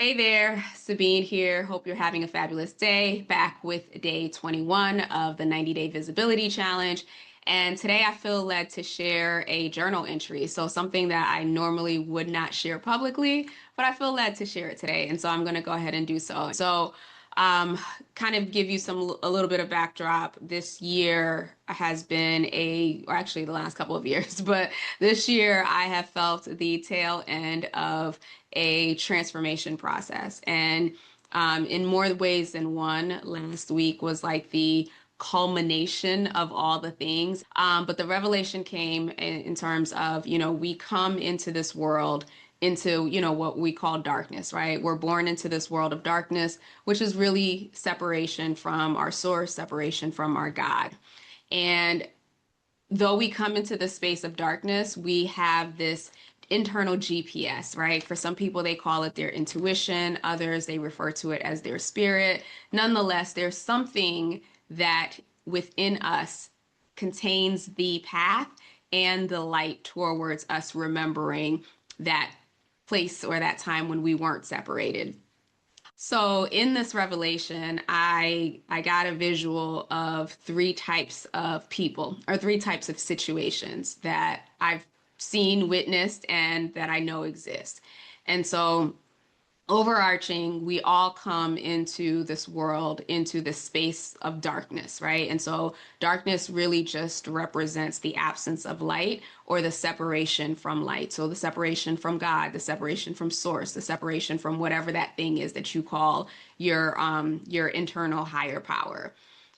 Hey there, Sabine here. Hope you're having a fabulous day. Back with day 21 of the 90-day visibility challenge. And today I feel led to share a journal entry. So something that I normally would not share publicly, but I feel led to share it today. And so I'm going to go ahead and do so. Um, kind of give you a little bit of backdrop. This year has been or actually the last couple of years, but this year I have felt the tail end of a transformation process. And in more ways than one, last week was like the culmination of all the things. But the revelation came in terms of, we come into this world into, what we call darkness, right? We're born into this world of darkness, which is really separation from our source, separation from our God. And though we come into the space of darkness, we have this internal GPS, right? For some people, they call it their intuition. Others, they refer to it as their spirit. Nonetheless, there's something that within us contains the path and the light towards us remembering that place or that time when we weren't separated. So in this revelation, I got a visual of three types of people or three types of situations that I've seen, witnessed, and that I know exist. And so overarching, we all come into this world, into this space of darkness, right? And so darkness really just represents the absence of light or the separation from light. So the separation from God, the separation from source, the separation from whatever that thing is that you call your internal higher power.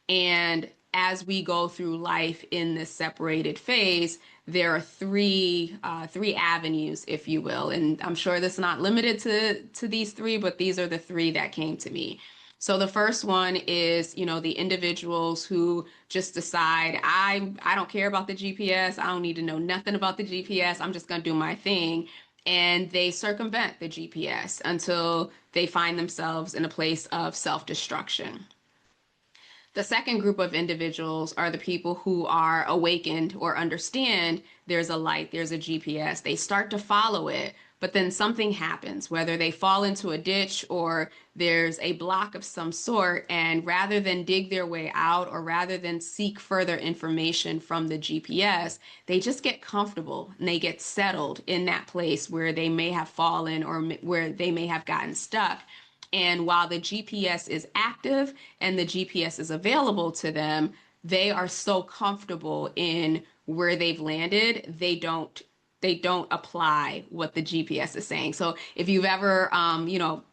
And as we go through life in this separated phase, there are three avenues, if you will, and I'm sure this is not limited to these three, but these are the three that came to me. So the first one is, the individuals who just decide, I don't care about the GPS. I don't need to know nothing about the GPS. I'm just going to do my thing. And they circumvent the GPS until they find themselves in a place of self-destruction. The second group of individuals are the people who are awakened or understand there's a light, there's a GPS. They start to follow it, but then something happens, whether they fall into a ditch or there's a block of some sort. And rather than dig their way out or rather than seek further information from the GPS, they just get comfortable and they get settled in that place where they may have fallen or where they may have gotten stuck. And while the GPS is active and the GPS is available to them, they are so comfortable in where they've landed, they don't apply what the GPS is saying. So if you've ever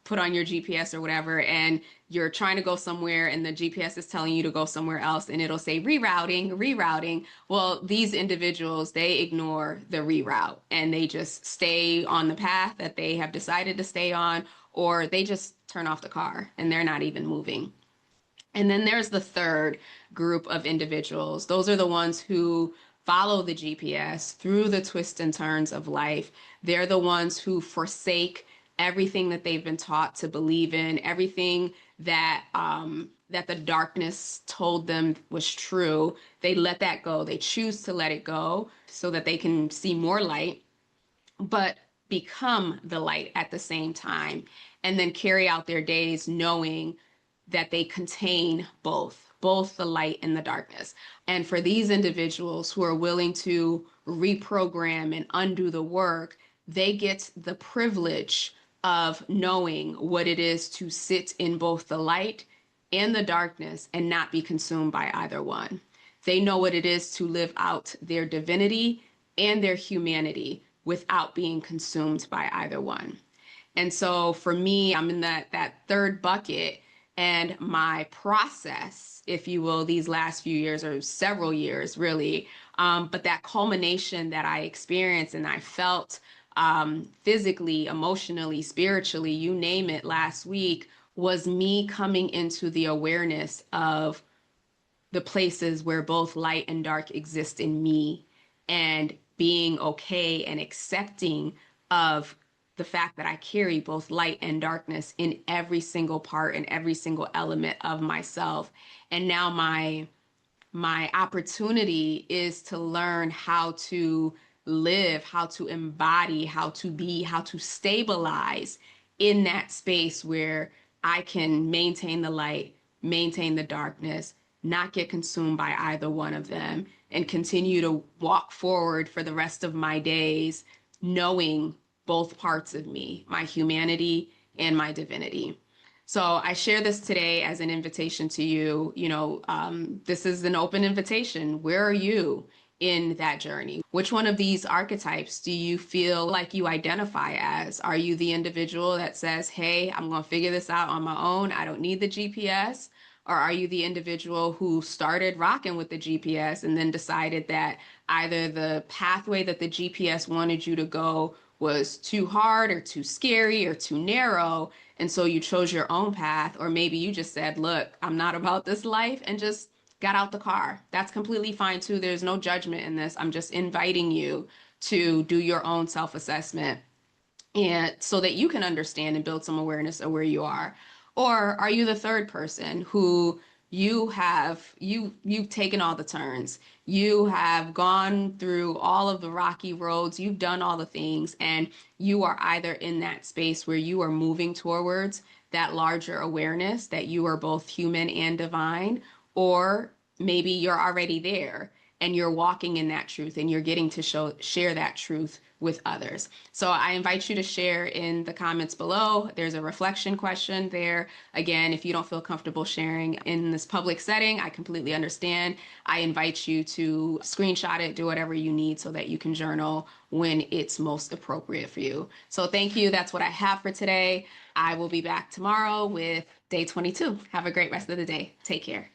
put on your GPS or whatever and you're trying to go somewhere and the GPS is telling you to go somewhere else and it'll say rerouting. Well, these individuals, they ignore the reroute and they just stay on the path that they have decided to stay on, or they just turn off the car and they're not even moving. And then there's the third group of individuals. Those are the ones who follow the GPS through the twists and turns of life. They're the ones who forsake everything that they've been taught to believe in, everything that that the darkness told them was true. They let that go. They choose to let it go so that they can see more light, but become the light at the same time, and then carry out their days knowing that they contain both the light and the darkness. And for these individuals who are willing to reprogram and undo the work, they get the privilege of knowing what it is to sit in both the light and the darkness and not be consumed by either one. They know what it is to live out their divinity and their humanity without being consumed by either one. And so for me, I'm in that third bucket, and my process, if you will, these last few years or several years really, but that culmination that I experienced and I felt physically, emotionally, spiritually, you name it, last week was me coming into the awareness of the places where both light and dark exist in me, and being okay and accepting of the fact that I carry both light and darkness in every single part and every single element of myself. And now my opportunity is to learn how to live, how to embody, how to be, how to stabilize in that space where I can maintain the light, maintain the darkness, not get consumed by either one of them, and continue to walk forward for the rest of my days, knowing both parts of me, my humanity and my divinity. So I share this today as an invitation to you. This is an open invitation. Where are you in that journey? Which one of these archetypes do you feel like you identify as? Are you the individual that says, hey, I'm going to figure this out on my own. I don't need the GPS. Or are you the individual who started rocking with the GPS and then decided that either the pathway that the GPS wanted you to go was too hard or too scary or too narrow, and so you chose your own path? Or maybe you just said, look, I'm not about this life, and just got out the car. That's completely fine too. There's no judgment in this. I'm just inviting you to do your own self-assessment, and so that you can understand and build some awareness of where you are. Or are you the third person who you've taken all the turns, you have gone through all of the rocky roads, you've done all the things, and you are either in that space where you are moving towards that larger awareness that you are both human and divine, or maybe you're already there and you're walking in that truth and you're getting to share that truth with others. So I invite you to share in the comments below. There's a reflection question there. Again, if you don't feel comfortable sharing in this public setting, I completely understand. I invite you to screenshot it, do whatever you need so that you can journal when it's most appropriate for you. So thank you. That's what I have for today. I will be back tomorrow with day 22. Have a great rest of the day. Take care.